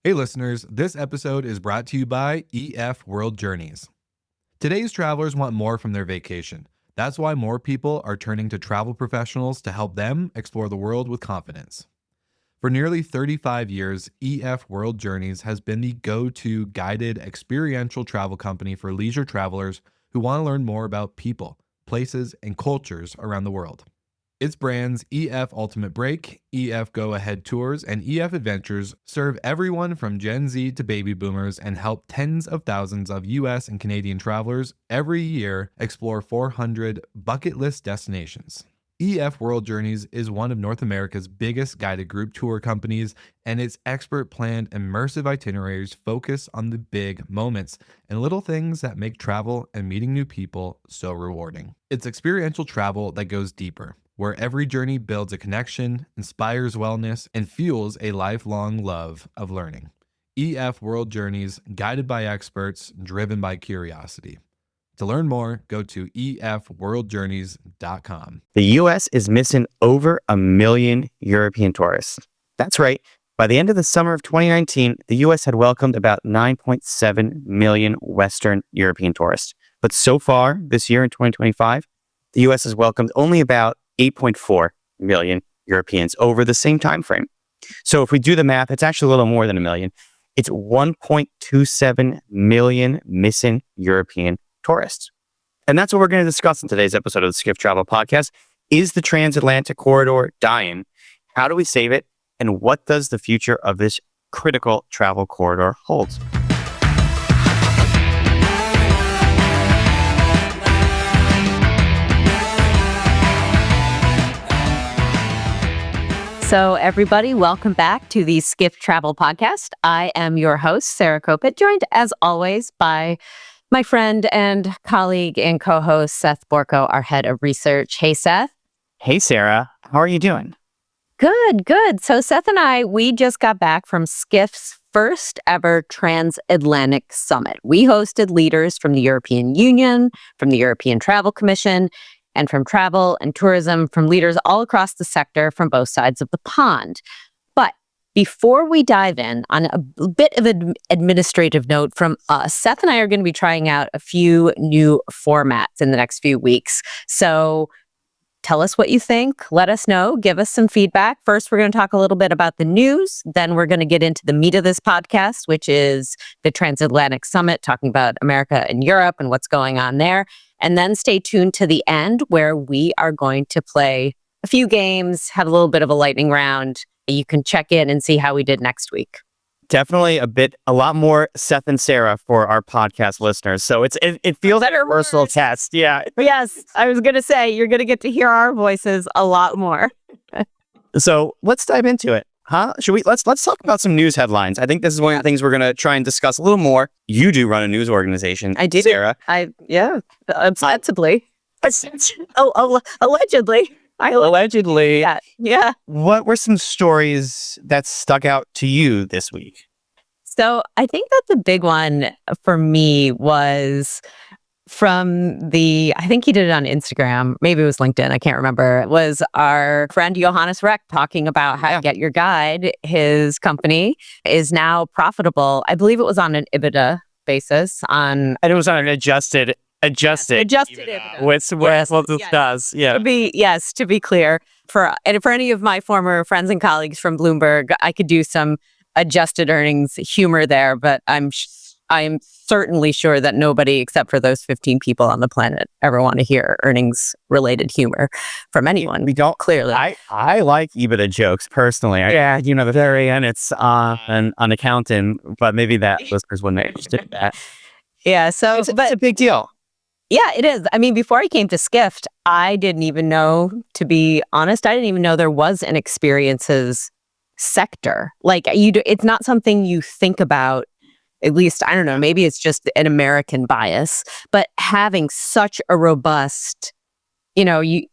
Hey listeners, this episode is brought to you by EF World Journeys. Today's travelers want more from their vacation. That's why more people are turning to travel professionals to help them explore the world with confidence. For nearly 35 years, EF World Journeys has been the go-to guided experiential travel company for leisure travelers who want to learn more about people, places, and cultures around the world. Its brands EF Ultimate Break, EF Go Ahead Tours, and EF Adventures serve everyone from Gen Z to baby boomers and help tens of thousands of US and Canadian travelers every year explore 400 bucket list destinations. EF World Journeys is one of North America's biggest guided group tour companies, and its expert planned immersive itineraries focus on the big moments and little things that make travel and meeting new people so rewarding. It's experiential travel that goes deeper, where every journey builds a connection, inspires wellness, and fuels a lifelong love of learning. EF World Journeys, guided by experts, driven by curiosity. To learn more, go to efworldjourneys.com. The U.S. is missing over 1 million European tourists. That's right. By the end of the summer of 2019, the U.S. had welcomed about 9.7 million Western European tourists. But so far, this year in 2025, the U.S. has welcomed only about 8.4 million Europeans over the same time frame. So if we do the math, it's actually a little more than 1 million. It's 1.27 million missing European tourists. And that's what we're going to discuss in today's episode of the Skift Travel Podcast. Is the Transatlantic corridor dying? How do we save it? And what does the future of this critical travel corridor hold? So everybody, welcome back to the Skift Travel Podcast. I am your host, Sarah Kopit, joined as always by my friend and colleague and co-host, Seth Borko, our head of research. Hey, Seth. Hey, Sarah. How are you doing? Good. So Seth and I, we just got back from Skift's first ever Transatlantic Summit. We hosted leaders from the European Union, from the European Travel Commission, and from travel and tourism, from leaders all across the sector from both sides of the pond. But before we dive in, on a bit of an administrative note from us, Seth and I are going to be trying out a few new formats in the next few weeks. So tell us what you think. Let us know. Give us some feedback. First, we're going to talk a little bit about the news. Then we're going to get into the meat of this podcast, which is the Transatlantic Summit, talking about America and Europe and what's going on there. And then stay tuned to the end, where we are going to play a few games, have a little bit of a lightning round. You can check in and see how we did next week. Definitely a lot more Seth and Sarah for our podcast listeners. So it feels like a personal test. Yeah. Yes, I was going to say, you're going to get to hear our voices a lot more. So let's dive into it. Huh? Let's talk about some news headlines. I think this is one of the things we're going to try and discuss a little more. You do run a news organization. I do. Sarah. Ostensibly. Allegedly. Allegedly. Yeah. What were some stories that stuck out to you this week? So I think that the big one for me was from I think he did it on Instagram, maybe it was LinkedIn, I can't remember. It was our friend Johannes Reck talking about how Get Your Guide, his company, is now profitable. I believe it was on an EBITDA basis. And it was on an adjusted EBITDA. Which does. Yeah. To be clear, for any of my former friends and colleagues from Bloomberg, I could do some adjusted earnings humor there, but I'm certainly sure that nobody except for those 15 people on the planet ever want to hear earnings related humor from anyone. We don't clearly. I like EBITDA jokes personally. The very end it's an accountant, but maybe that listeners wouldn't be interested in that. Yeah, so it's a big deal. Yeah, it is. I mean, before I came to Skift, I didn't even know, to be honest, I didn't even know there was an experiences sector. Like it's not something you think about. At least, I don't know, maybe it's just an American bias, but having such a robust, I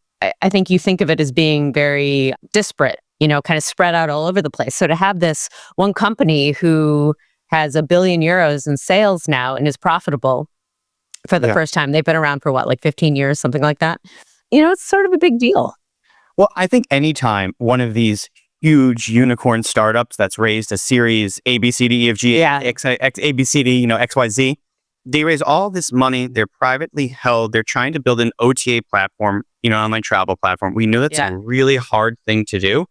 think you think of it as being very disparate, kind of spread out all over the place. So to have this one company who has €1 billion in sales now and is profitable for the first time, they've been around for 15 years, something like that. It's sort of a big deal. Well, I think anytime one of these huge unicorn startups that's raised a series A, B, C, D, E, F, G, X, A, B, C, D, X, Y, Z. They raise all this money. They're privately held. They're trying to build an OTA platform, online travel platform. We know that's a really hard thing to do.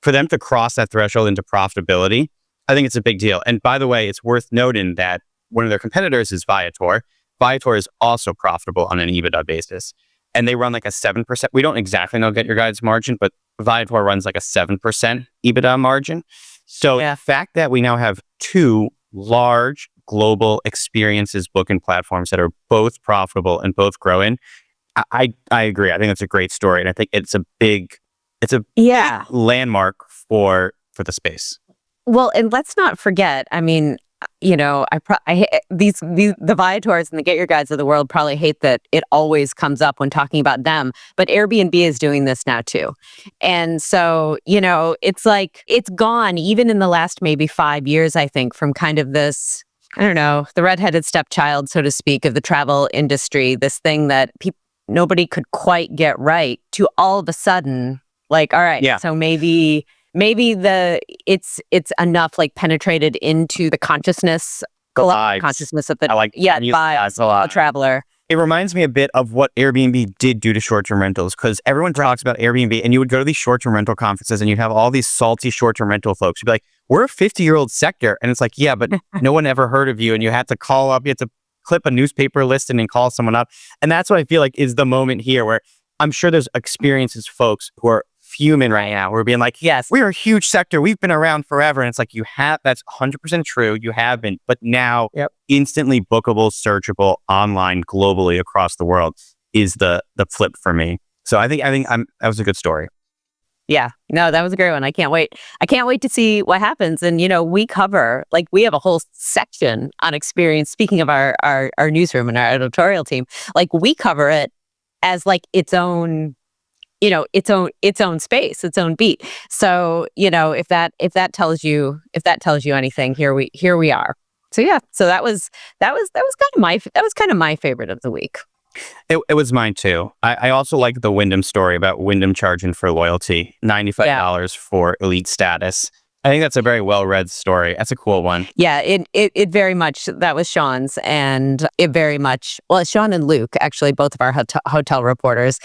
For them to cross that threshold into profitability, I think it's a big deal. And by the way, it's worth noting that one of their competitors is Viator. Viator is also profitable on an EBITDA basis. And they run like a 7%. We don't exactly know Get Your Guide's margin, but Viator runs like a 7% EBITDA margin. So the fact that we now have two large global experiences booking platforms that are both profitable and both growing, I agree. I think that's a great story. And I think it's a big landmark for the space. Well, and let's not forget, I mean, the Viators and the Get Your Guides of the world probably hate that it always comes up when talking about them, but Airbnb is doing this now too. And so, it's like, it's gone even in the last maybe 5 years, I think, from kind of this, I don't know, the redheaded stepchild, so to speak, of the travel industry, this thing that nobody could quite get right, to all of a sudden, like, all right, so maybe it's enough like penetrated into the consciousness of the traveler. It reminds me a bit of what Airbnb did do to short-term rentals, because everyone talks about Airbnb, and you would go to these short-term rental conferences and you'd have all these salty short-term rental folks. You'd be like, we're a 50-year-old sector. And it's like, yeah, but no one ever heard of you. And you had to call up, you had to clip a newspaper listing and call someone up. And that's what I feel like is the moment here where I'm sure there's experiences folks who are fuming right now. We're being like, yes, we're a huge sector. We've been around forever. And it's like, that's 100% true. You have been, but now instantly bookable, searchable online globally across the world is the flip for me. So I think that was a good story. Yeah, no, that was a great one. I can't wait. I can't wait to see what happens. And, we cover, like, we have a whole section on experience. Speaking of our newsroom and our editorial team, like, we cover it as like its own its own space, its own beat. So, if that tells you anything, here we are. So yeah, so that was kind of my favorite of the week. It was mine too. I also like the Wyndham story about Wyndham charging for loyalty, $95 for elite status. I think that's a very well-read story. That's a cool one. Yeah, it very much, that was Sean's, and it very much, well, Sean and Luke, actually, both of our hotel reporters,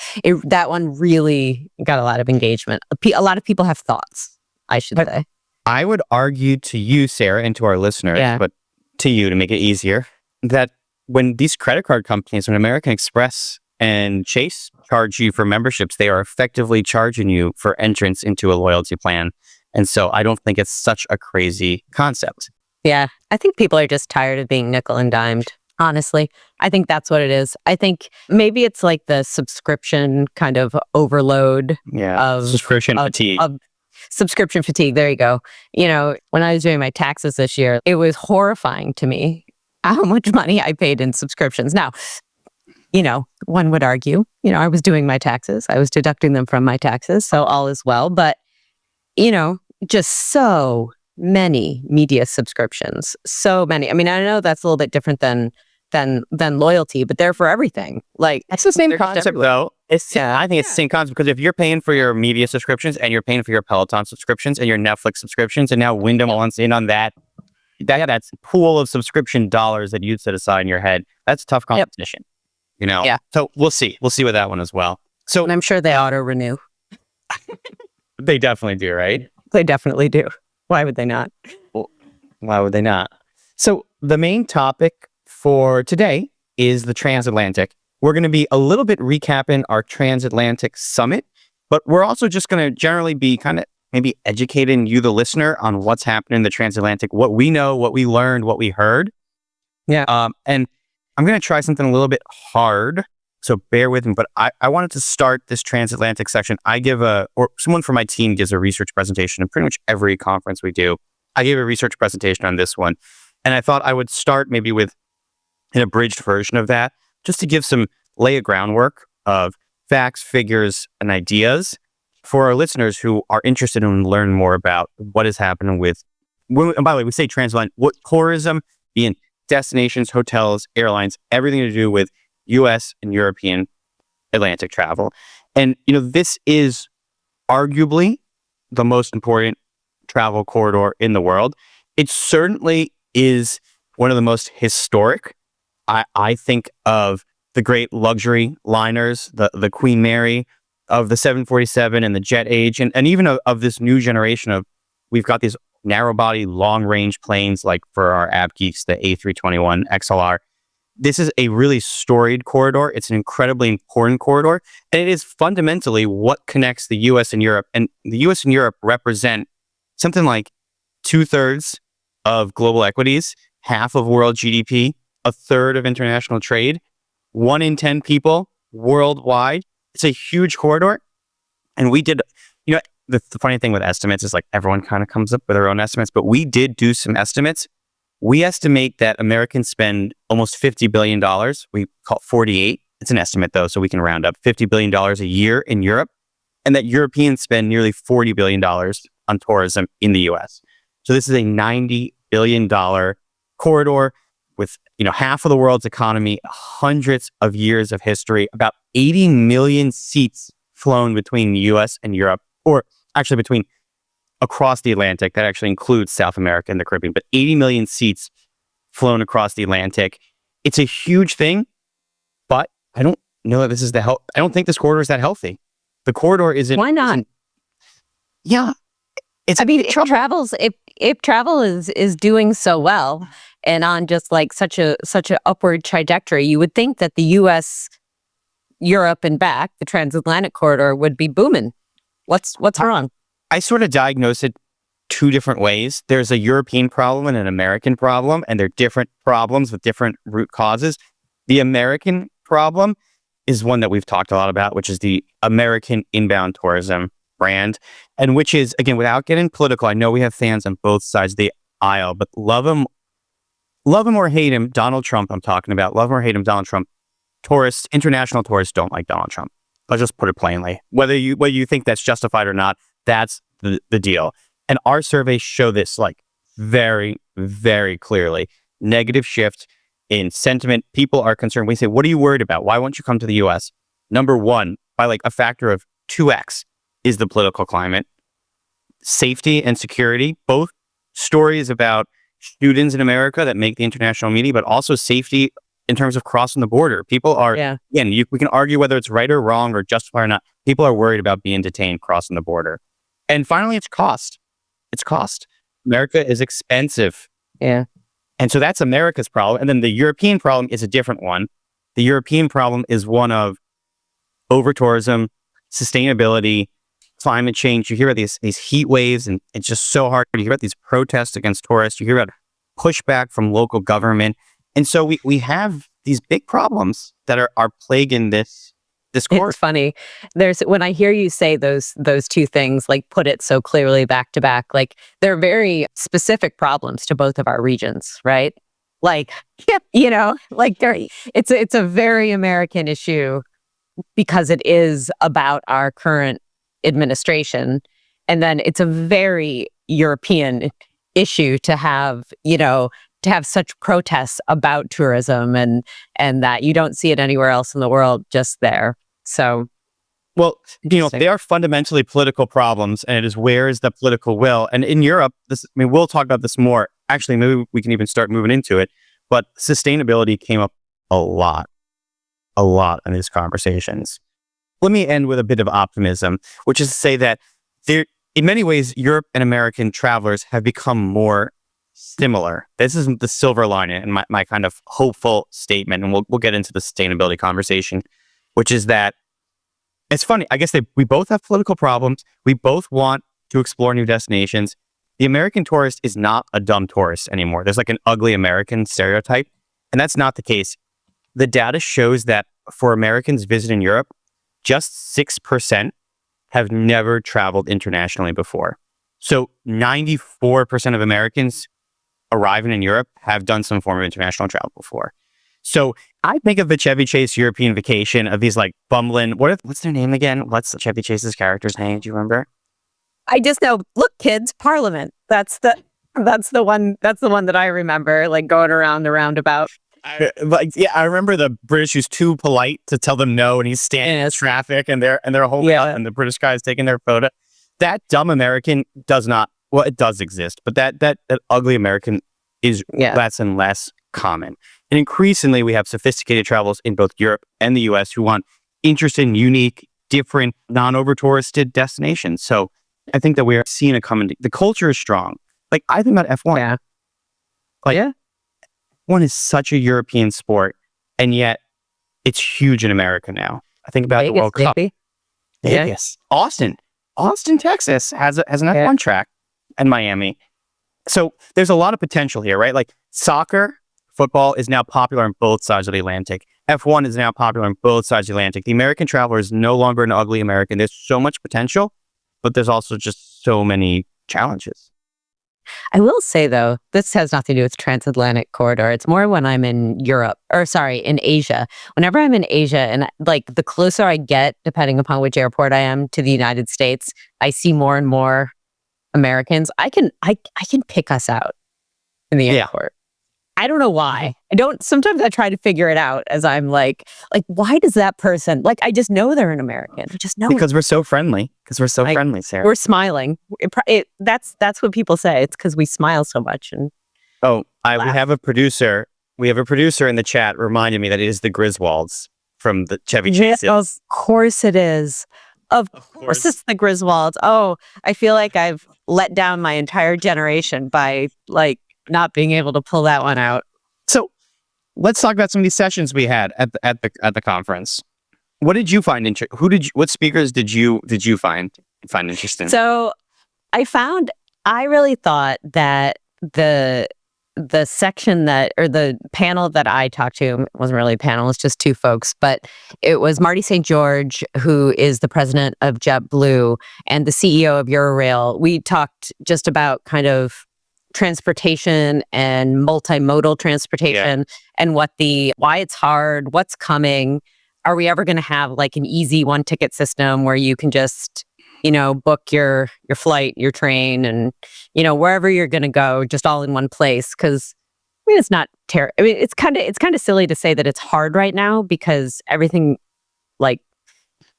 that one really got a lot of engagement. A lot of people have thoughts, I should say. I would argue to you, Sarah, and to our listeners, but to you to make it easier, that when these credit card companies, when American Express and Chase charge you for memberships, they are effectively charging you for entrance into a loyalty plan. And so I don't think it's such a crazy concept. Yeah, I think people are just tired of being nickel and dimed, honestly. I think that's what it is. I think maybe it's like the subscription kind of overload. Yeah, subscription fatigue. Subscription fatigue, there you go. When I was doing my taxes this year, it was horrifying to me how much money I paid in subscriptions. Now, one would argue, I was doing my taxes. I was deducting them from my taxes, so all is well. But just so many media subscriptions, so many. I mean, I know that's a little bit different than loyalty, but they're for everything. Like, it's the same concept, though. I think it's the same concept, because if you're paying for your media subscriptions and you're paying for your Peloton subscriptions and your Netflix subscriptions, and now Wyndham wants in on that's a pool of subscription dollars that you'd set aside in your head. That's tough competition, Yeah. So we'll see with that one as well. So, and I'm sure they auto renew. They definitely do, right? They definitely do. Why would they not? Well, why would they not? So the main topic for today is the Transatlantic. We're going to be a little bit recapping our Transatlantic Summit, but we're also just going to generally be kind of maybe educating you, the listener, on what's happening in the Transatlantic, what we know, what we learned, what we heard. Yeah. And I'm going to try something a little bit hard, so bear with me, but I wanted to start this Transatlantic section. Or someone from my team gives a research presentation in pretty much every conference we do. I gave a research presentation on this one, and I thought I would start maybe with an abridged version of that, just to lay a groundwork of facts, figures, and ideas for our listeners who are interested in learning more about what is happening with, and by the way, we say transatlantic, what tourism, being destinations, hotels, airlines, everything to do with U.S. and European Atlantic travel. And, this is arguably the most important travel corridor in the world. It certainly is one of the most historic. I think of the great luxury liners, the Queen Mary, of the 747 and the jet age, and even of this new generation of, we've got these narrow body, long range planes like for our app geeks, the A321 XLR. This is a really storied corridor. It's an incredibly important corridor. And it is fundamentally what connects the US and Europe. And the US and Europe represent something like 2/3 of global equities, half of world GDP, a third of international trade, 1 in 10 people worldwide. It's a huge corridor. And we did, the funny thing with estimates is like everyone kind of comes up with their own estimates, but we did do some estimates. We estimate that Americans spend almost $50 billion. We call it 48. It's an estimate though, so we can round up $50 billion a year in Europe, and that Europeans spend nearly $40 billion on tourism in the US. So this is a $90 billion corridor with, half of the world's economy, hundreds of years of history, about 80 million seats flown between the US and Europe, or actually between across the Atlantic. That actually includes South America and the Caribbean, but 80 million seats flown across the Atlantic. It's a huge thing, but I don't know that this is I don't think this corridor is that healthy. The corridor isn't. Why not? Yeah. If travel is doing so well and on just like such a upward trajectory, you would think that the US, Europe and back, the transatlantic corridor would be booming. What's wrong? I sort of diagnose it two different ways. There's a European problem and an American problem, and they're different problems with different root causes. The American problem is one that we've talked a lot about, which is the American inbound tourism brand, and which is, again, without getting political, I know we have fans on both sides of the aisle, but love him or hate him, Donald Trump I'm talking about, love him or hate him, Donald Trump, international tourists don't like Donald Trump. I'll just put it plainly. Whether you think that's justified or not, that's the deal. And our surveys show this like very, very clearly. Negative shift in sentiment. People are concerned. We say, what are you worried about? Why won't you come to the US? Number one, by like a factor of 2x, is the political climate. Safety and security, both stories about students in America that make the international media, but also safety in terms of crossing the border. People are, again, we can argue whether it's right or wrong or justified or not. People are worried about being detained crossing the border. And finally, it's cost. It's cost. America is expensive. Yeah. And so that's America's problem. And then the European problem is a different one. The European problem is one of over-tourism, sustainability, climate change. You hear about these heat waves, and it's just so hard. You hear about these protests against tourists. You hear about pushback from local government. And so we have these big problems that are plaguing this course. It's funny. When I hear you say those two things, like put it so clearly back to back, like they're very specific problems to both of our regions, right? Like, like it's a very American issue because it is about our current administration. And then it's a very European issue to have such protests about tourism and that you don't see it anywhere else in the world, just there. So, well, they are fundamentally political problems, and it is where is the political will? And in Europe, we'll talk about this more. Actually, maybe we can even start moving into it. But sustainability came up a lot in these conversations. Let me end with a bit of optimism, which is to say that in many ways, Europe and American travelers have become more similar. This is the silver lining and my kind of hopeful statement, and we'll get into the sustainability conversation, which is that it's funny. I guess we both have political problems. We both want to explore new destinations. The American tourist is not a dumb tourist anymore. There's like an ugly American stereotype, and that's not the case. The data shows that for Americans visiting Europe, just 6% have never traveled internationally before. So 94% of Americans arriving in Europe have done some form of international travel before. So I think of the Chevy Chase European vacation of these like bumbling, what's their name again? What's Chevy Chase's character's name? Do you remember? I just know, look, kids, Parliament. That's the one that I remember, like going around the roundabout. I remember the British who's too polite to tell them no, and he's standing in traffic, and they're holding and the British guy is taking their photo. that dumb American does not, well, it does exist, but that ugly American is less and less common. And increasingly, we have sophisticated travelers in both Europe and the US who want interesting, unique, different, non-over-touristed destinations. So I think that we are seeing a common, the culture is strong. Like, I think about F1. Yeah. F1 is such a European sport, and yet it's huge in America now. I think about the World Cup. Vegas. Austin, Texas has an F1 track, and Miami. So there's a lot of potential here, right? Like soccer, football is now popular on both sides of the Atlantic. F1 is now popular on both sides of the Atlantic. The American traveler is no longer an ugly American. There's so much potential, but there's also just so many challenges. I will say, though, this has nothing to do with transatlantic corridor. It's more when I'm in in Asia. Whenever I'm in Asia, and like the closer I get, depending upon which airport I am to the United States, I see more and more Americans. I can pick us out in the airport. I don't know why. Sometimes I try to figure it out as I'm like, why does that person, I just know they're an American. I just know. Because we're so friendly. Friendly, Sarah. We're smiling. That's what people say. It's because we smile so much. And we have a producer. We have a producer in the chat reminded me that it is the Griswolds from the Chevy Chase. Of course it is. Of course it's the Griswolds. Oh, I feel like I've let down my entire generation by not being able to pull that one out. So let's talk about some of these sessions we had at the conference. What did you find interesting? What speakers did you find interesting? So I really thought that the section the panel that I talked to, it wasn't really a panel, it's just two folks, but it was Marty St. George, who is the president of JetBlue and the CEO of Eurorail. We talked just about kind of transportation and multimodal transportation and why it's hard, what's coming. Are we ever going to have an easy one ticket system where you can just, book your flight, your train, and, wherever you're going to go, just all in one place? Because it's not terrible. It's kind of silly to say that it's hard right now, because everything,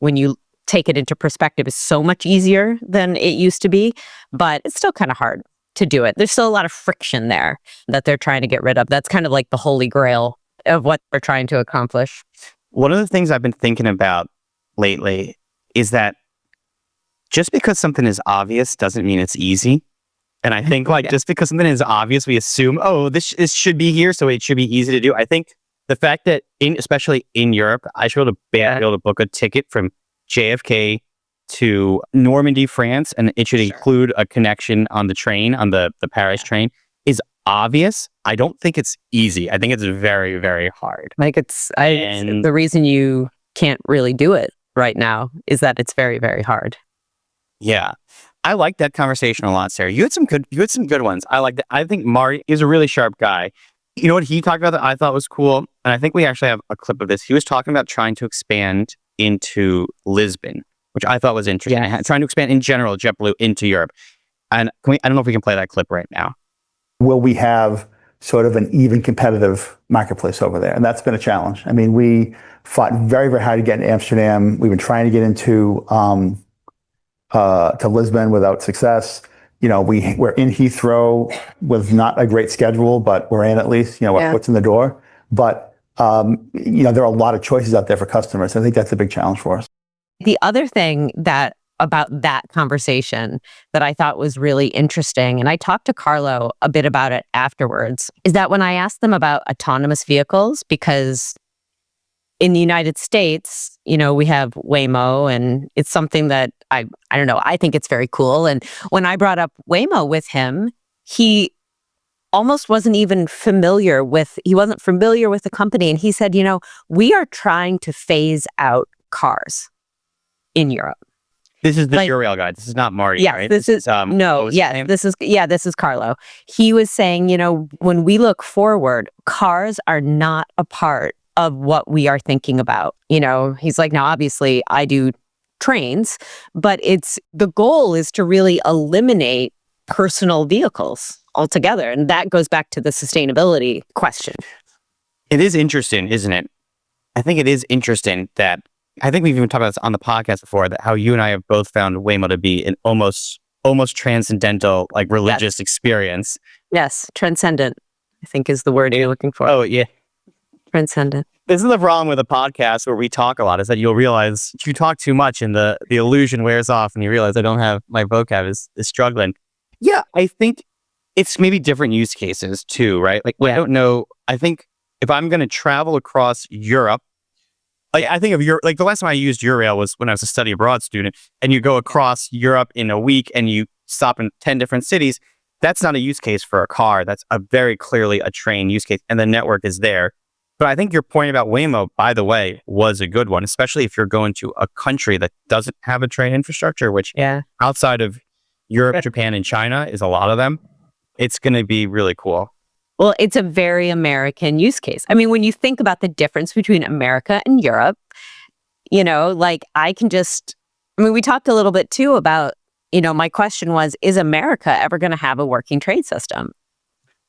when you take it into perspective, is so much easier than it used to be, but it's still kind of hard to do it. There's still a lot of friction there that they're trying to get rid of. That's kind of the holy grail of what they're trying to accomplish. One of the things I've been thinking about lately is that just because something is obvious doesn't mean it's easy. And I think just because something is obvious, we assume, this should be here, so it should be easy to do. I think the fact that especially in Europe, I should be able to book a ticket from JFK to Normandy, France, and it should include a connection on the train, on the Paris train, is obvious. I don't think it's easy. I think it's very, very hard. The reason you can't really do it right now is that it's very, very hard. Yeah. I like that conversation a lot, Sarah. You had some good ones. I like that. I think Marty is a really sharp guy. You know what he talked about that I thought was cool? And I think we actually have a clip of this. He was talking about trying to expand into Lisbon, which I thought was interesting. Yeah. Trying to expand in general, JetBlue, into Europe. And I don't know if we can play that clip right now. Will we have sort of an even competitive marketplace over there? And that's been a challenge. I mean, we fought very, very hard to get into Amsterdam. We've been trying to get into to Lisbon without success. We're in Heathrow with not a great schedule, but we're in at least, what's in the door. But, there are a lot of choices out there for customers. I think that's a big challenge for us. The other thing about that conversation that I thought was really interesting, and I talked to Carlo a bit about it afterwards, is that when I asked them about autonomous vehicles, because in the United States, we have Waymo, and it's something that I don't know, I think it's very cool. And when I brought up Waymo with him, he almost wasn't familiar with the company. And he said, we are trying to phase out cars in Europe. This is the Eurorail guy. This is not Marty, right? This is this is Carlo. He was saying, when we look forward, cars are not a part of what we are thinking about. He's like, now obviously I do trains, but the goal is to really eliminate personal vehicles altogether. And that goes back to the sustainability question. It is interesting, isn't it? I think it is interesting that I think we've even talked about this on the podcast before, that how you and I have both found Waymo to be an almost transcendental, like religious experience. Yes, transcendent, I think is the word you're looking for. Oh, yeah. Transcendent. This is the problem with a podcast where we talk a lot, is that you'll realize you talk too much and the illusion wears off and you realize I don't have my vocab is struggling. Yeah, I think it's maybe different use cases too, right? Like, I don't know. I think if I'm going to travel across Europe, I think of Europe, like the last time I used Eurail was when I was a study abroad student, and you go across Europe in a week and you stop in 10 different cities. That's not a use case for a car. That's a very clearly a train use case, and the network is there. But I think your point about Waymo, by the way, was a good one, especially if you're going to a country that doesn't have a train infrastructure, which outside of Europe, Japan, and China is a lot of them. It's going to be really cool. Well, it's a very American use case. I mean, when you think about the difference between America and Europe, like we talked a little bit too about, my question was, is America ever going to have a working train system?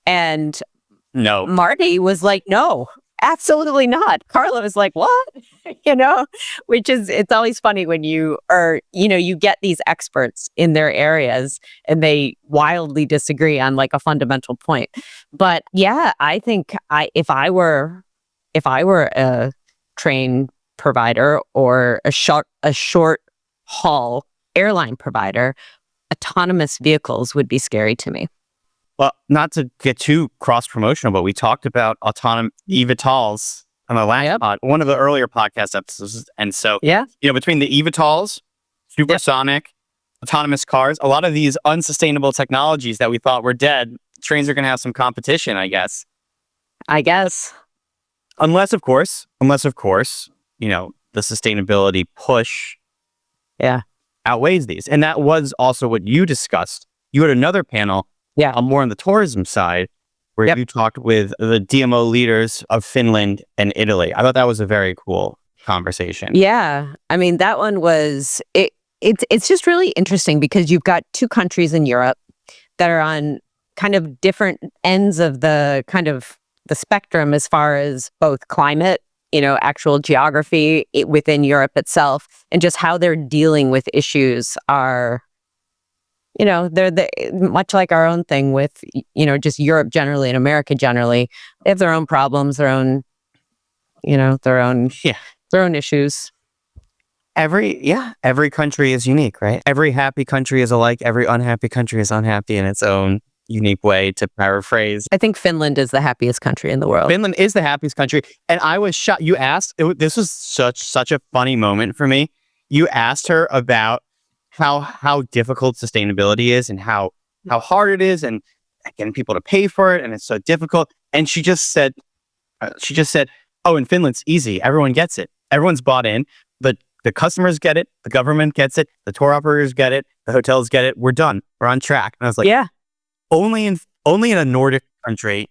And no, Marty was like, no. Absolutely not. Carla was like, what? Which is, it's always funny when you get these experts in their areas and they wildly disagree on like a fundamental point. But yeah, I think if I were a train provider or a short haul airline provider, autonomous vehicles would be scary to me. Well, not to get too cross-promotional, but we talked about autonomous eVTOLs on the last one of the earlier podcast episodes. And so, between the eVTOLs, supersonic, autonomous cars, a lot of these unsustainable technologies that we thought were dead, trains are going to have some competition, I guess. Unless, of course, the sustainability push outweighs these. And that was also what you discussed. You had another panel more on the tourism side, where you talked with the DMO leaders of Finland and Italy. I thought that was a very cool conversation. Yeah. I mean, that one was, it's just really interesting because you've got two countries in Europe that are on kind of different ends of the spectrum as far as both climate, actual geography within Europe itself, and just how they're dealing with issues are, they're much like our own thing with, just Europe generally and America generally. They have their own problems, their own issues. Every country is unique, right? Every happy country is alike. Every unhappy country is unhappy in its own unique way, to paraphrase. I think Finland is the happiest country in the world. Finland is the happiest country. And I was shocked. You asked, this was such a funny moment for me. You asked her about how difficult sustainability is and how hard it is and getting people to pay for it. And it's so difficult. And she just said, oh, in Finland, it's easy. Everyone gets it. Everyone's bought in. The customers get it. The government gets it. The tour operators get it. The hotels get it. We're done. We're on track. And I was like, only in a Nordic country,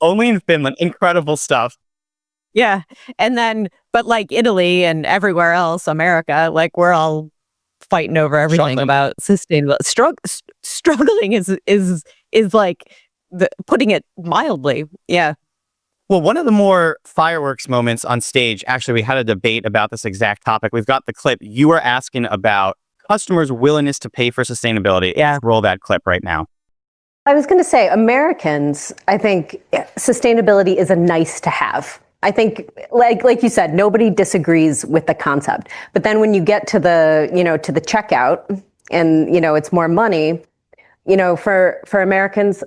only in Finland, incredible stuff. Yeah. And then, but like Italy and everywhere else, America, like we're all fighting over everything about sustainable. Struggling is like putting it mildly. Yeah. Well, one of the more fireworks moments on stage, actually, we had a debate about this exact topic. We've got the clip. You were asking about customers' willingness to pay for sustainability. Yeah. Roll that clip right now. I was going to say, Americans, I think sustainability is a nice to have. I think, like you said, nobody disagrees with the concept. But then when you get to the checkout and, it's more money, for Americans,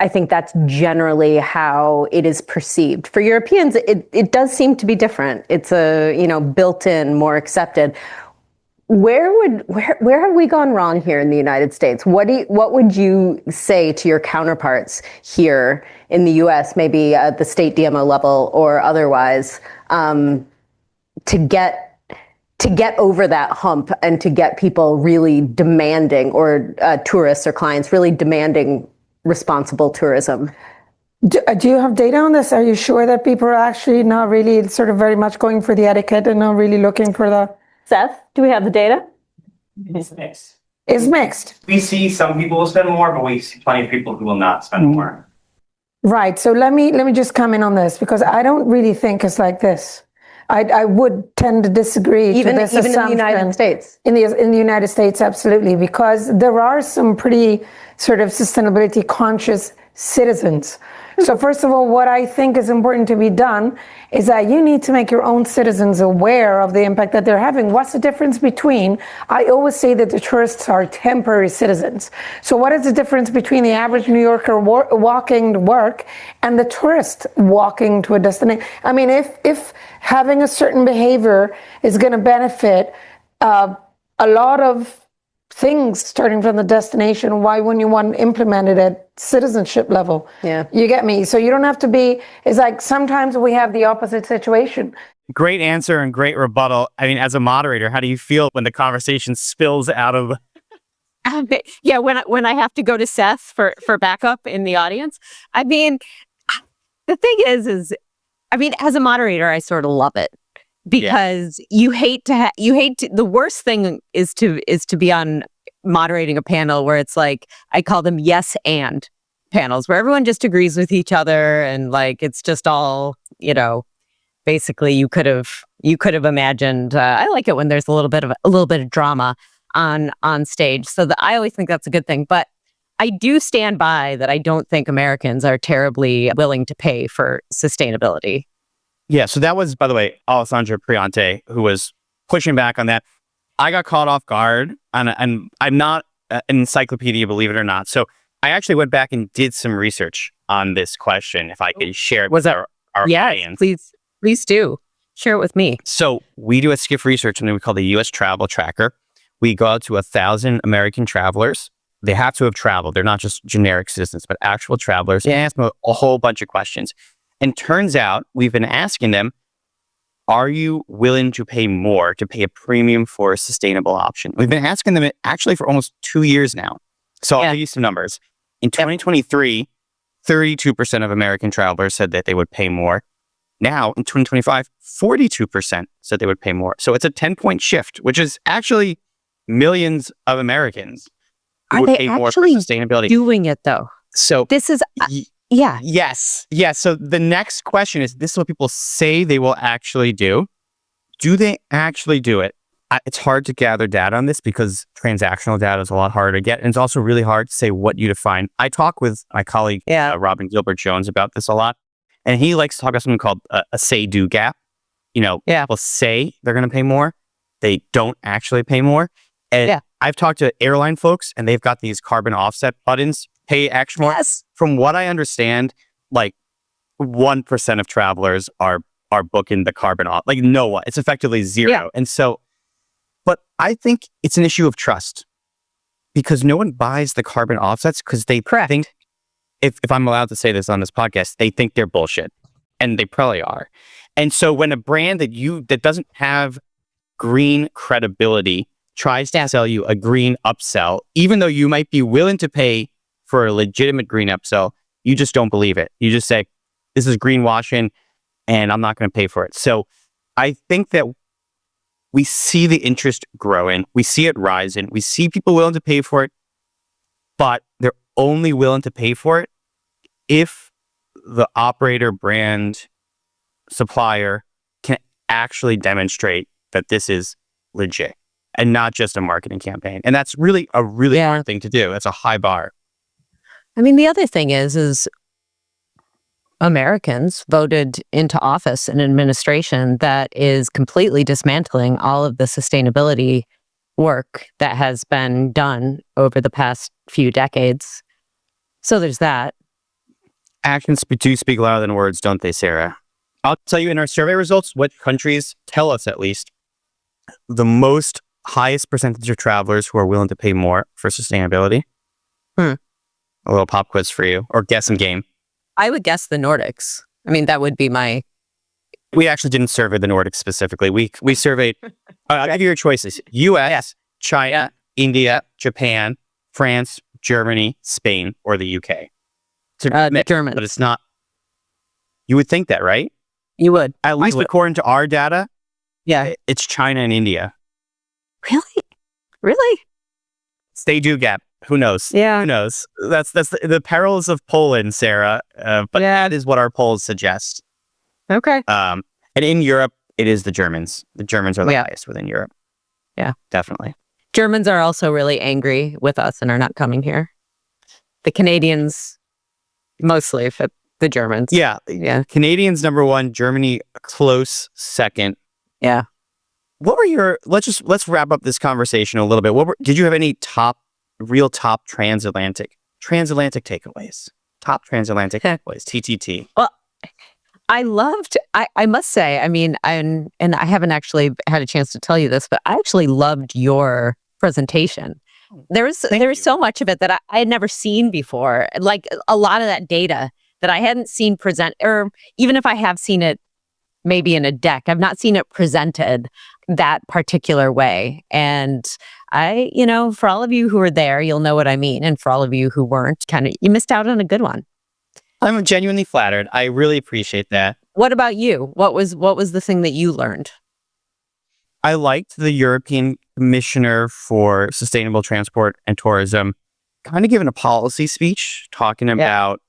I think that's generally how it is perceived. For Europeans, it does seem to be different. It's built in, more accepted. Where have we gone wrong here in the United States? What would you say to your counterparts here in the U.S., maybe at the state DMO level or otherwise, to get over that hump and to get people really demanding, or tourists or clients really demanding responsible tourism? Do you have data on this? Are you sure that people are actually not really sort of very much going for the etiquette and not really looking for the... Seth, do we have the data? It's mixed. It's mixed. We see some people will spend more, but we see plenty of people who will not spend more. Right. So let me just come in on this, because I don't really think it's like this. I would tend to disagree Even to this in the United assumption. States. In the United States, absolutely, because there are some pretty sort of sustainability conscious citizens. So first of all, what I think is important to be done is that you need to make your own citizens aware of the impact that they're having. What's the difference between, I always say that the tourists are temporary citizens. So what is the difference between the average New Yorker walking to work and the tourist walking to a destination? I mean, if having a certain behavior is going to benefit a lot of things starting from the destination, why wouldn't you want to implement it at citizenship level? Yeah. You get me? So you don't have to be, it's like sometimes we have the opposite situation. Great answer and great rebuttal. I mean, as a moderator, how do you feel when the conversation spills out of... Yeah, when I have to go to Seth for backup in the audience. I mean, the thing is I mean, as a moderator, I sort of love it because you hate to the worst thing is to be on moderating a panel where it's like, I call them yes and panels, where everyone just agrees with each other and like it's just all, basically you could have imagined. I like it when there's a little bit of drama on stage. So I always think that's a good thing. But I do stand by that I don't think Americans are terribly willing to pay for sustainability. Yeah, so that was, by the way, Alessandra Priante, who was pushing back on that. I got caught off guard, and I'm not an encyclopedia, believe it or not. So I actually went back and did some research on this question, if I could share it with our audience. Please do. Share it with me. So we do a Skift research, something we call the U.S. Travel Tracker. We go out to 1,000 American travelers. They have to have traveled. They're not just generic citizens, but actual travelers. And ask them a whole bunch of questions. And turns out we've been asking them, are you willing to pay more, to pay a premium for a sustainable option? We've been asking them actually for almost 2 years now. So I'll give you some numbers. In 2023, 32% of American travelers said that they would pay more. Now, in 2025, 42% said they would pay more. So it's a 10-point shift, which is actually millions of Americans who would pay more for sustainability. Doing it though? So this is... Yeah. Yes. So the next question is, this is what people say they will actually do. Do they actually do it? It's hard to gather data on this because transactional data is a lot harder to get. And it's also really hard to say what you define. I talk with my colleague, Robin Gilbert-Jones, about this a lot. And he likes to talk about something called a say-do gap. People say they're going to pay more. They don't actually pay more. And I've talked to airline folks, and they've got these carbon offset buttons. Pay extra more. Yes. From what I understand, like 1% of travelers are booking the carbon off. Like no one. It's effectively zero. Yeah. And so, but I think it's an issue of trust because no one buys the carbon offsets because they think, if I'm allowed to say this on this podcast, they think they're bullshit, and they probably are. And so when a brand that doesn't have green credibility tries to sell you a green upsell, even though you might be willing to pay for a legitimate green upsell, you just don't believe it. You just say, this is greenwashing and I'm not going to pay for it. So I think that we see the interest growing. We see it rising. We see people willing to pay for it, but they're only willing to pay for it if the operator, brand, supplier can actually demonstrate that this is legit and not just a marketing campaign. And that's really a hard thing to do. That's a high bar. I mean, the other thing is Americans voted into office an administration that is completely dismantling all of the sustainability work that has been done over the past few decades. So there's that. Actions do speak louder than words, don't they, Sarah? I'll tell you in our survey results, what countries tell us at least the highest percentage of travelers who are willing to pay more for sustainability. A little pop quiz for you, or guessing game. I would guess the Nordics. I mean, that would be my... We actually didn't survey the Nordics specifically. We surveyed, I'll give you your choices. US, China, India, Japan, France, Germany, Spain, or the UK. German. But it's not... You would think that, right? You would. At least according to our data, it's China and India. Really? They do gap. Who knows? Yeah. Who knows? That's the perils of Poland, Sarah. But that is what our polls suggest. Okay. And in Europe, it is the Germans. The Germans are the Yeah. highest within Europe. Yeah. Definitely. Germans are also really angry with us and are not coming here. The Canadians, mostly, but the Germans. Yeah. Yeah. Canadians number one, Germany a close second. Yeah. What were your, let's wrap up this conversation a little bit. Did you have any real top transatlantic takeaways? Top transatlantic takeaways, TTT. Well, I must say, I mean, and I haven't actually had a chance to tell you this, but I actually loved your presentation. There was so much of it that I had never seen before. Like a lot of that data that I hadn't seen present, or even if I have seen it maybe in a deck, I've not seen it presented that particular way. And for all of you who were there, you'll know what I mean. And for all of you who weren't, you missed out on a good one. I'm genuinely flattered. I really appreciate that. What about you? What was the thing that you learned? I liked the European Commissioner for Sustainable Transport and Tourism kind of giving a policy speech talking about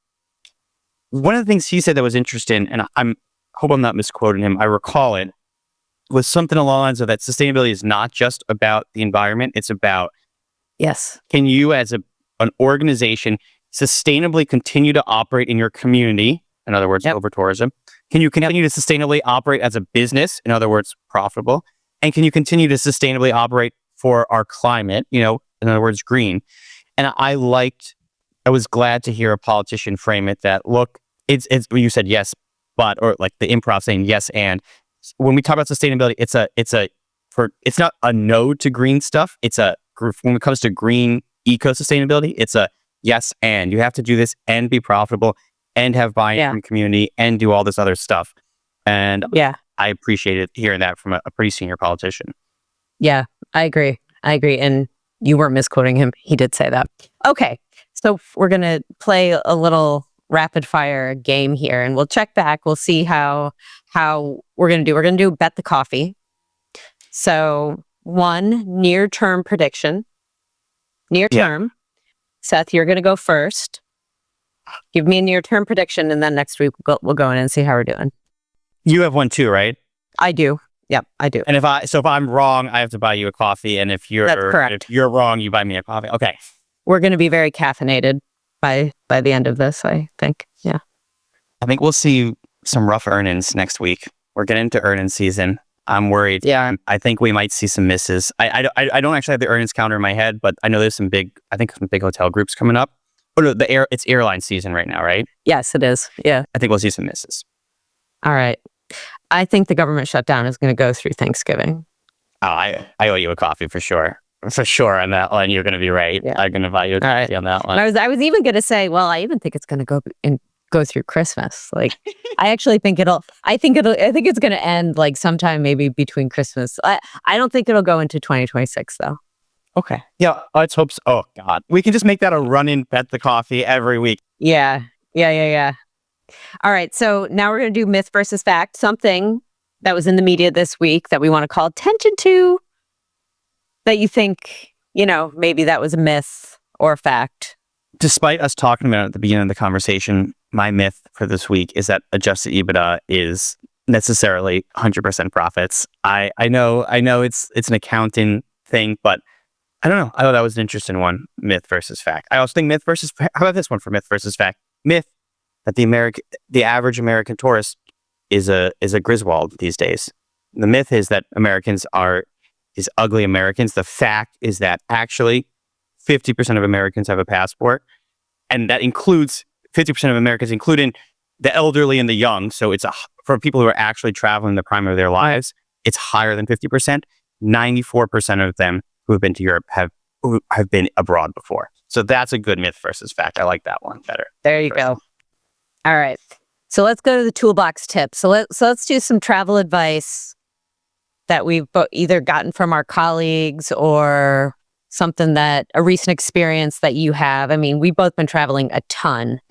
one of the things he said that was interesting, and I hope I'm not misquoting him. I recall it was something along the lines of that sustainability is not just about the environment. It's about can you as an organization sustainably continue to operate in your community, in other words, over tourism? Can you continue to sustainably operate as a business, in other words, profitable? And can you continue to sustainably operate for our climate, in other words, green? And I was glad to hear a politician frame it that, look, it's you said yes, but, or like the improv saying yes, and when we talk about sustainability, it's not a no to green stuff. When it comes to green eco-sustainability, it's a yes, and you have to do this and be profitable and have buy-in from community and do all this other stuff. And I appreciated hearing that from a pretty senior politician. Yeah, I agree. And you weren't misquoting him. He did say that. Okay, so we're going to play a little rapid fire game here, and we'll check back. We'll see how we're going to do. We're going to do Bet the Coffee. So one near-term prediction. Near-term. Seth, you're going to go first. Give me a near-term prediction, and then next week we'll go in and see how we're doing. You have one too, right? I do. Yep, I do. And if I'm wrong, I have to buy you a coffee. And if you're wrong, you buy me a coffee. Okay. We're going to be very caffeinated by the end of this, I think. Yeah. I think we'll see some rough earnings next week. We're getting into earnings season. I'm worried. Yeah. I think we might see some misses. I don't actually have the earnings counter in my head, but I know there's some big hotel groups coming up. Oh no, it's airline season right now, right? Yes, it is. Yeah. I think we'll see some misses. All right. I think the government shutdown is going to go through Thanksgiving. Oh, I owe you a coffee for sure. For sure on that one. You're going to be right. Yeah. I'm going to buy you a coffee on that one. I was even going to say, well, I even think it's going to go through Christmas. Like, I actually think I think it's going to end like sometime maybe between Christmas. I don't think it'll go into 2026 though. Okay. Yeah. Let's hope so. Oh God. We can just make that a run-in Bet the Coffee every week. Yeah. All right. So now we're going to do myth versus fact, something that was in the media this week that we want to call attention to, that you think, maybe that was a myth or a fact. Despite us talking about it at the beginning of the conversation, my myth for this week is that adjusted EBITDA is necessarily 100% profits. I know it's an accounting thing, but I don't know. I thought that was an interesting one, myth versus fact. I also think how about this one for myth versus fact? Myth that the average American tourist is a Griswold these days. The myth is that Americans are ugly Americans. The fact is that actually 50% of Americans have a passport, and that includes 50% of Americans, including the elderly and the young. So it's for people who are actually traveling in the prime of their lives, it's higher than 50%. 94% of them who have been to Europe have been abroad before. So that's a good myth versus fact. I like that one better. There you go. All right. So let's go to the toolbox tips. So let's do some travel advice that we've either gotten from our colleagues or something a recent experience that you have. I mean, we've both been traveling a ton.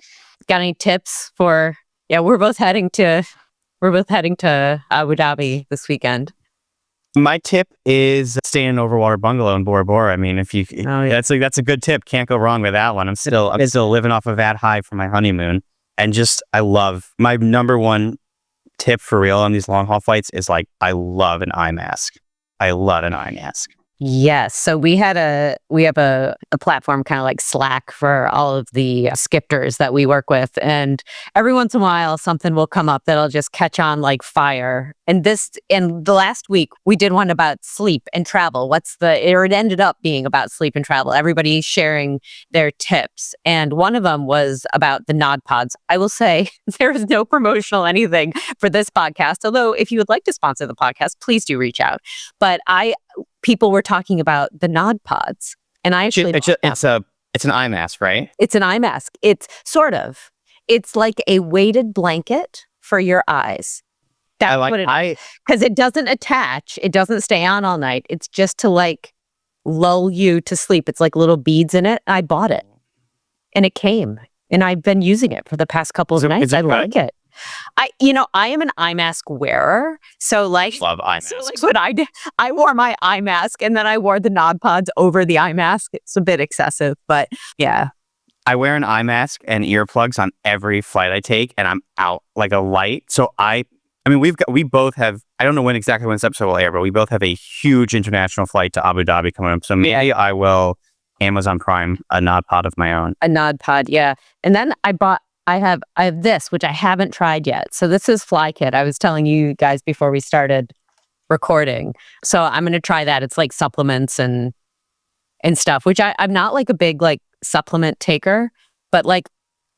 Got any tips for, we're both heading to Abu Dhabi this weekend. My tip is staying in an overwater bungalow in Bora Bora. I mean, that's a good tip. Can't go wrong with that one. I'm still living off of that high for my honeymoon. And I love my number one tip for real on these long haul flights is like, I love an eye mask. I love an eye mask. Yes. So we have a platform kind of like Slack for all of the skippers that we work with. And every once in a while, something will come up that'll just catch on like fire. And the last week, we did one about sleep and travel. It ended up being about sleep and travel. Everybody sharing their tips. And one of them was about the Nod Pods. I will say there is no promotional anything for this podcast. Although if you would like to sponsor the podcast, please do reach out. But people were talking about the Nod Pods, and I actually it's an eye mask, right? It's an eye mask. It's like a weighted blanket for your eyes. That's what it is. Because it doesn't attach. It doesn't stay on all night. It's just to like lull you to sleep. It's like little beads in it. I bought it, and it came, and I've been using it for the past couple of nights. I like it. I am an eye mask wearer. So like, love eye masks. So like what I did, I wore my eye mask and then I wore the Nod Pods over the eye mask. It's a bit excessive, but yeah. I wear an eye mask and earplugs on every flight I take, and I'm out like a light. So I mean, we both have, I don't know when this episode will air, but we both have a huge international flight to Abu Dhabi coming up. So maybe I will Amazon Prime a Nod Pod of my own. A Nod Pod, yeah. And then I have this, which I haven't tried yet. So this is FlyKit. I was telling you guys before we started recording. So I'm going to try that. It's like supplements and stuff, which I'm not like a big like supplement taker, but like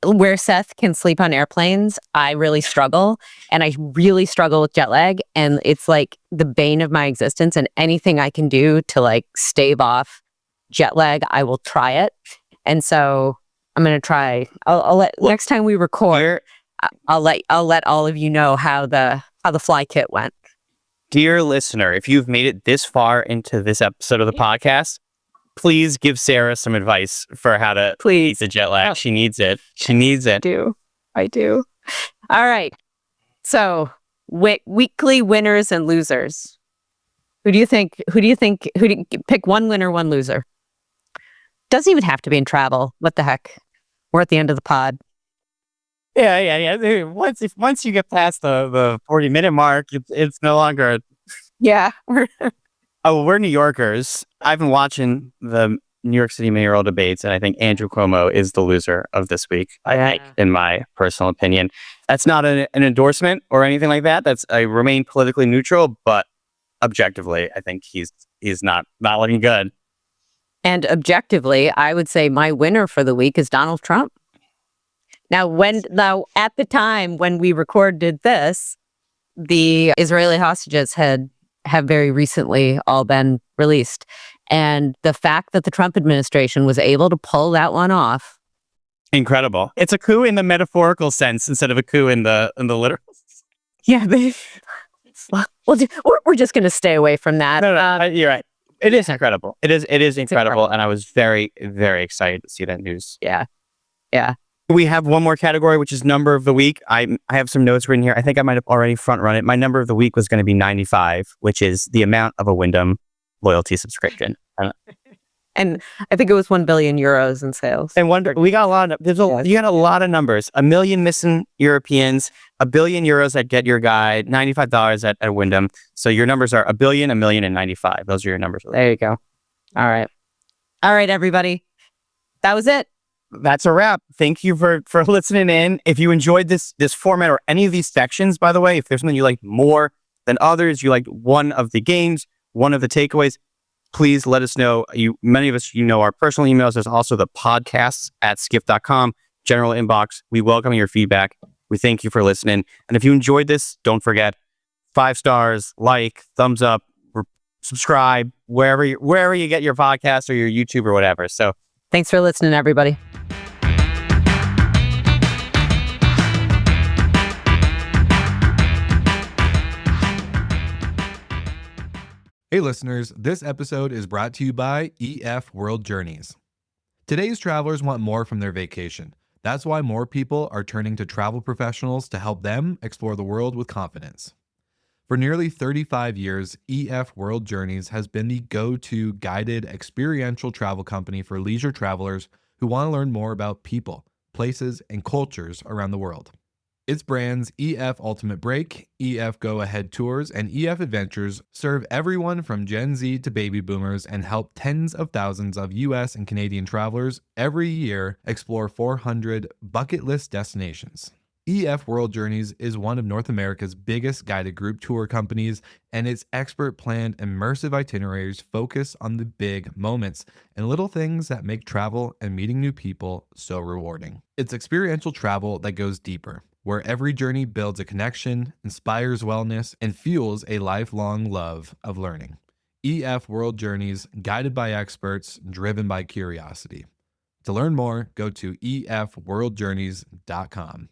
where Seth can sleep on airplanes, I really struggle. And I really struggle with jet lag. And it's like the bane of my existence. And anything I can do to like stave off jet lag, I will try it. And so I'm going to try. I'll let next time we record, I'll let all of you know how the FlyKit went. Dear listener, if you've made it this far into this episode of the podcast, please give Sarah some advice for how to beat the jet lag. She needs it. She needs it. I do. All right. So weekly winners and losers. Who do you think? Pick one winner, one loser? Doesn't even have to be in travel. What the heck? We're at the end of the pod. Yeah. Once you get past the 40-minute mark, it's no longer. Yeah. We're New Yorkers. I've been watching the New York City mayoral debates, and I think Andrew Cuomo is the loser of this week. In my personal opinion, that's not an endorsement or anything like that. I remain politically neutral, but objectively, I think he's not looking good. And objectively, I would say my winner for the week is Donald Trump. Now, at the time when we recorded this, the Israeli hostages have very recently all been released. And the fact that the Trump administration was able to pull that one off. Incredible. It's a coup in the metaphorical sense instead of a coup in the literal. Yeah, we're just going to stay away from that. No, you're right. It is incredible. It is incredible. And I was very, very excited to see that news. Yeah. We have one more category, which is number of the week. I have some notes written here. I think I might have already front run it. My number of the week was going to be 95, which is the amount of a Wyndham loyalty subscription. And I think it was 1 billion euros in sales. And we got a lot of, you got a lot of numbers. 1 million missing Europeans, 1 billion euros that get your guide, $95 at Wyndham. So your numbers are 1 billion, 1 million, and 95. Those are your numbers. There you go. All right, everybody. That was it. That's a wrap. Thank you for listening in. If you enjoyed this format or any of these sections, by the way, if there's something you like more than others, you liked one of the games, one of the takeaways, please let us know. Many of us, our personal emails. There's also the podcasts at skift.com, general inbox. We welcome your feedback. We thank you for listening. And if you enjoyed this, don't forget 5 stars, like, thumbs up, subscribe, wherever you get your podcast or your YouTube or whatever. So thanks for listening, everybody. Hey listeners, this episode is brought to you by EF World Journeys. Today's travelers want more from their vacation. That's why more people are turning to travel professionals to help them explore the world with confidence. For nearly 35 years, EF World Journeys has been the go-to guided experiential travel company for leisure travelers who want to learn more about people, places, and cultures around the world. Its brands EF Ultimate Break, EF Go Ahead Tours, and EF Adventures serve everyone from Gen Z to baby boomers and help tens of thousands of US and Canadian travelers every year explore 400 bucket list destinations. EF World Journeys is one of North America's biggest guided group tour companies, and its expert planned immersive itineraries focus on the big moments and little things that make travel and meeting new people so rewarding. It's experiential travel that goes deeper, where every journey builds a connection, inspires wellness, and fuels a lifelong love of learning. EF World Journeys, guided by experts, driven by curiosity. To learn more, go to efworldjourneys.com.